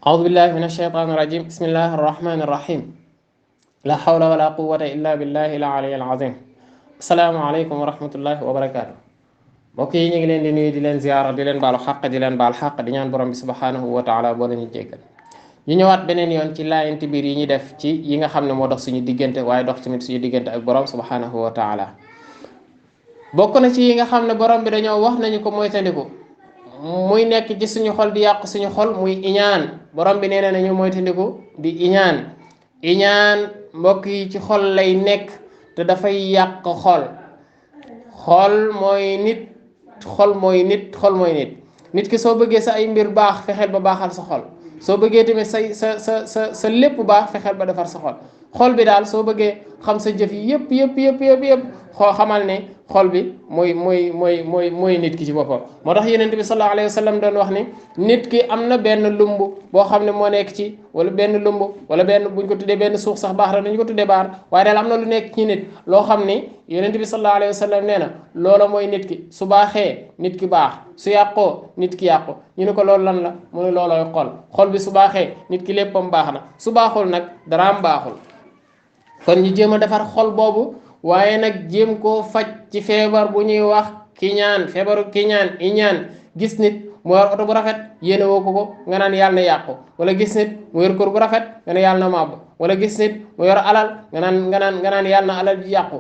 أعوذ بالله من الشيطان الرجيم بسم الله الرحمن الرحيم لا حول ولا قوة إلا بالله العلي العظيم السلام عليكم ورحمة الله وبركاته mbokk yi ñu ngi leen di nuyu di leen ziyaara di leen baalu xaq di leen baal xaq di ñaan borom bi subhanahu wa taala boo leen jéggal ñu ñëwaat beneen yoon ci laayante biir yi ñu def ci yi nga xam ne moo dox suñu diggante waaye dox tamit suñu diggante ak borom subhanahu wa taala bokk na ci yi nga xam ne borom bi dañoo wax nañu ko moytandiku muy nekk ci suñu xol di yàq suñu xol muy iñaan borom bi nee na nañu moytandiku di iñaan mbokk yi ci xol lay nekk te dafay yàq xol mooy nit nit ki soo bëggee sa ay mbir baax fexeel ba baaxal sa xol soo bëggee tamit sa lépp baax fexeel ba defar sa xol bi daal soo bëggee xam sa jëf yi yëpp xamal ne xol bi mooy nit ki ci boppam. moo tax yonent bi sallallahu alayhi wa sallam doon wax ni nit ki am na benn lumb boo xam ne moo nekk ci wala benn lumb wala benn buñ ko tuddee benn suux sax baax na dañu ko tuddee baar waaye daal am na lu nekk ci nit loo xam ni yonent bi sallallahu alayhi wa sallam nee na loola mooy nit ki su baaxee nit ki baax su yàqoo nit ki yàqu ñu ne ko loolu lan la mu ne loolooy xol bi su baaxee nit ki léppam baax na su baaxul nag daraam baaxul. kon ñu jéem a defar xol boobu waaye nag jéem koo faj ci feebar bu ñuy wax feebaru kiñaan iñaan gis nit mu yor oto bu rafet yéene woo ko nga naan yàlla na yàqu wala gis nit mu yor kër bu rafet nga ne yàlla na màbb wala gis nit mu yor alal nga naan yàlla na alal ji yàqu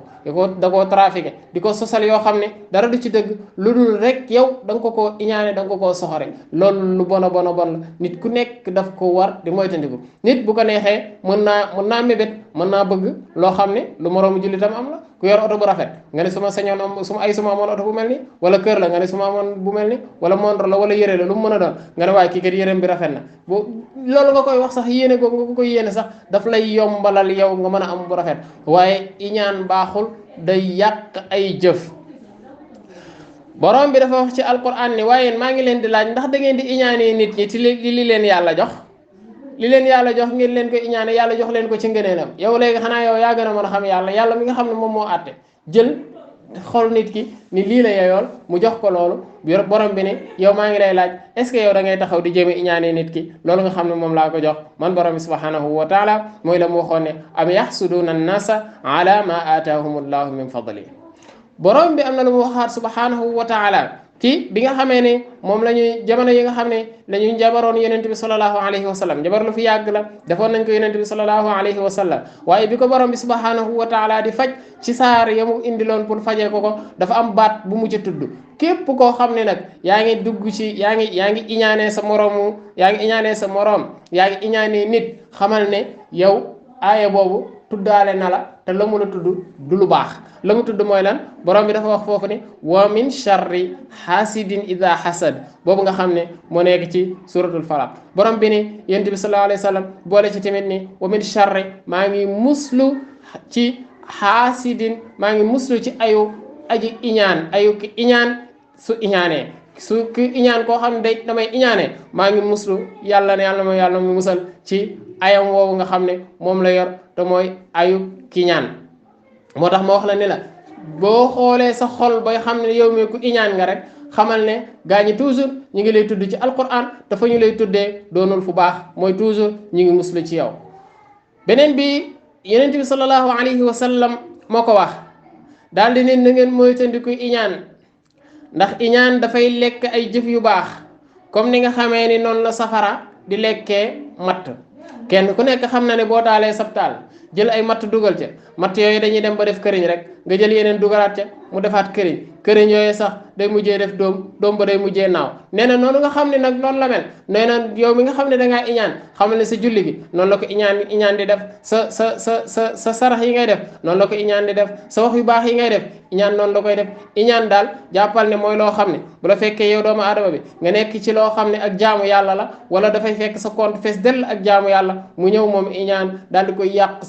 da koo trafiqué di ko sosal yoo xam ne dara du ci dëgg lu dul rek yow da nga ko koo iñaane da nga ko koo soxore loolu lu bon a bon la nit ku nekk daf ko war di moytandiku nit bu ko neexee mën naa mébét mën naa bëgg loo xam ne lu moroomu jullitam am la ku yor oto bu rafet nga ne su ma sañoon am suma amoon oto bu mel ni wala kër la nga ne su ma amoon bu mel ni wala montre la wala yére la lu mu mën a doon nga ne waaye kii kat yéreem bi rafet na loolu nga koy wax sax yéene ko nga koy yéene sax daf lay yombalal yow nga mën a am bu rafet waaye iñaan baaxul day yàq ay jëf. borom bi dafa wax ci alquran ni waaye maa ngi leen di laaj ndax da ngeen di iñaanee nit ñi ci li leen yàlla jox ngeen leen ko iñaane yàlla jox leen ko ci ngëneenam yow léegi xanaa yow yaa gën a mën a xam yàlla mi nga xam ne moom moo àtte jël xol nit ki ni lii la yeyool mu jox ko loolu borom bi ne yow maa ngi lay laaj est ce que yow da ngay taxaw di jéem a iñaanee nit ki loolu nga xam ne moom laa ko jox man borom bi subhanahu wa taala mooy la mu waxoon ne am yaxsuduuna annasa ala ma aataahum allahu min fadli borom bi am na lu mu waxaat subhanahu wa taala ci bi nga xamee ne moom la ñuy jamono yi nga xam ne la ñuy njabaroon yonent bi sallallahu alayhi wa sallam njabar lu fi yàgg la defoon nañ ko yonent bi sallallahu alayhi wa sallam waaye bi ko borom bi subhanahu wa taala di faj ci saar ya mu indiloon pour fajee ko dafa am baat bu mu ci tudd képp koo xam ne nag yaa ngi dugg ci yaa ngi iñaanee sa moroom yaa ngi iñaanee nit xamal ne yow aaya boobu tuddaale na la te la mu la tudd du lu baax la mu tudd mooy lan borom bi dafa wax foofu ne wa min charri hasidin ida hasad boobu nga xam ne moo nekk ci suratul falaq borom bi ni yonent bi sallallahu alayhi wa sallam boole ci tamit ni wa min charri maa ngi muslu ci hasidin maa ngi muslu ci ayu ki iñaan su iñaanee su ki iñaan koo xam ne damay iñaane maa ngi muslu yàlla mu musal ci ayam woowu nga xam ne moom la yor te mooy ayu kiñaan moo tax ma wax la ni la boo xoolee sa xol bay xam ne yow mi ku iñaan nga rek xamal ne gaa ñi toujours ñu ngi lay tudd ci alquran dafa ñu lay tuddee doonul fu baax mooy toujours ñu ngi muslu ci yow. beneen bi yonent bi sallallahu alayhi wa sallam moo ko wax daal di ne na ngeen moytandiku iñaan ndax iñaan dafay lekk ay jëf yu baax comme ni nga xamee ni noonu la safara di lekkee matt kenn ku nekk xam na ne boo taalee sab taal jël ay matt dugal ca matt yooyu dañuy dem ba def këriñ rek nga jël yeneen dugalaat ca mu defaat këriñ yooyu sax day mujjee def doom ba day mujjee naaw nee na noonu nga xam ne nag noonu la mel nee na yow mi nga xam ne dangaa iñaan xamal ne sa julli gi noonu la ko iñaan di def sa sarax yi ngay def noonu la ko iñaan di def sa wax yu baax yi ngay def iñaan noonu la koy def iñaan daal jàppal ne mooy loo xam ne bu la fekkee yow doomu aadama bi nga nekk ci loo xam ne ak jaamu yàlla la wala dafay fekk sa compte fees dell ak jaamu yàlla mu ñëw moom iñaan daal di koy yàq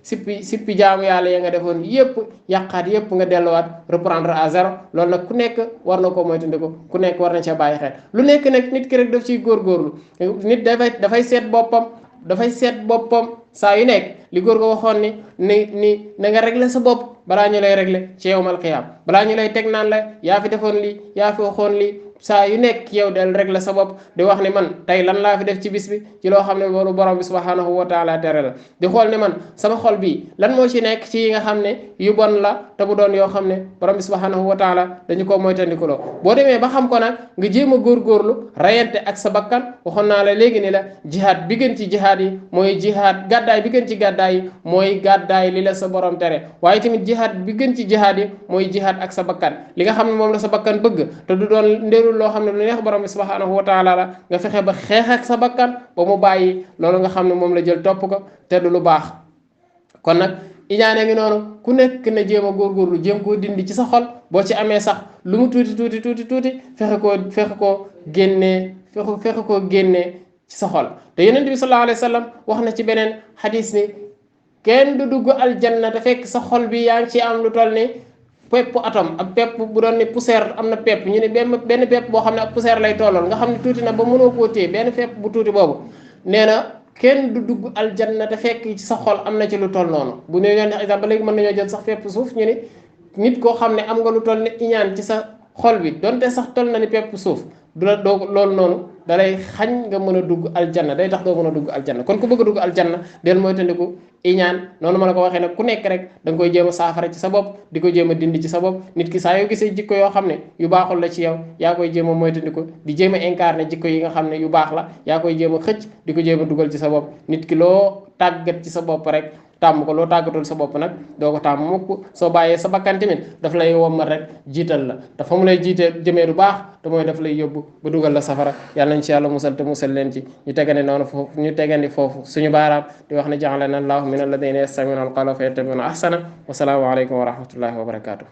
sippi jaamu yàlla ya nga defoon yépp yàqaat yépp nga delluwaat reprendre à zéro loolu nag ku nekk war na koo moytandiku ku nekk war na ca bàyyi xel lu nekk nag nit ki rek daf ciy góorgóorlu nit dafay seet boppam saa yu nekk li góor ga waxoon ni na nga régler sa bopp balaa ñu lay régler ci yawmal qiyaam balaa ñu lay teg naan la yaa fi defoon lii yaa fi waxoon lii saa yu nekk yow del régler sa bopp di wax ne man tey lan laa fi def ci bis bi ci loo xam ne loolu borom bi subhanahu wa taala tere la di xool ne man sama xol bi lan moo ci nekk ci yi nga xam ne yu bon la te bu doon yoo xam ne borom bi subhanahu wa taala dañu ko moytandikuloo boo demee ba xam ko nag nga jéem a góorgóorlu rayante ak sa bakkan waxoon naa la léegi ni la jihaad bi gën ci jihaad yi mooy jihaad gàddaay bi gën ci gàddaay yi mooy gàddaay li la sa borom tere waaye tamit jihaad bi gën ci jihaad yi mooy jihaad ak sa bakkan li nga xam ne moom la sa bakkan bëgg te du doon ndérul loo xam ne lu neex borom bi subhanahu wa taala la nga fexe ba xeex ak sa bakkan ba mu bàyyi loolu nga xam ne moom la jël topp ko te du lu baax kon nag iñaane ngi noonu ku nekk na jéem a góorgóorlu jéem koo dindi ci sa xol boo ci amee sax lu mu tuuti fexe koo génnee ci sa xol te yonent bi sallallahu alayhi wa sallam wax na ci beneen xadis ni kenn du dugg aljanna te fekk sa xol bi yaa ngi ci am lu toll ni pepp atom ak pepp bu doon ni poussière am na pepp ñu ne benn pepp boo xam ne ak poussière lay tollool nga xam ne tuuti na ba mënoo koo téye benn pepp bu tuuti boobu nee na kenn du dugg aljanna te fekk ci sa xol am na ci lu toll noonu bu ñu leen exemple ba léegi mën nañoo jël sax pepp suuf ñu ni nit koo xam ne am nga lu toll ni iñaan ci sa xol bi donte sax toll na ni pepp suuf du la doo loolu noonu dalay xañ nga mën a dugg aljanna day tax doo mën a dugg aljanna kon ku bëgg a dugg aljanna del mooy tandiku iñaan noonu ma la ko waxee nag ku nekk rek da nga koy jéem a saafara ci sa bopp di ko jéem a dindi ci sa bopp nit ki saa yoo gisee jikko yoo xam ne yu baaxul la ci yow yaa koy jéem a moytandiku di jéem a incarné jikko yi nga xam ne yu baax la yaa koy jéem a xëcc di ko jéem a dugal ci sa bopp nit ki loo tàggat ci sa bopp rek tàmm ko loo tàggatul sa bopp nag doo ko tàmm mukk soo bàyyee sa bakkan tamit daf lay wommal rek jiital la te fa mu lay jiitee jëmee du baax te mooy daf lay yóbbu ba dugal la safara yàlla nañ ci yàlla musal te musal leen ci ñu tegandi foofu suñu baaraam di wax ne ja'alana allahu min alladina yastami'una alqawla fa yattabi'una ahsana wa salaamu aleykum wa rahmatullahi wa barakatuh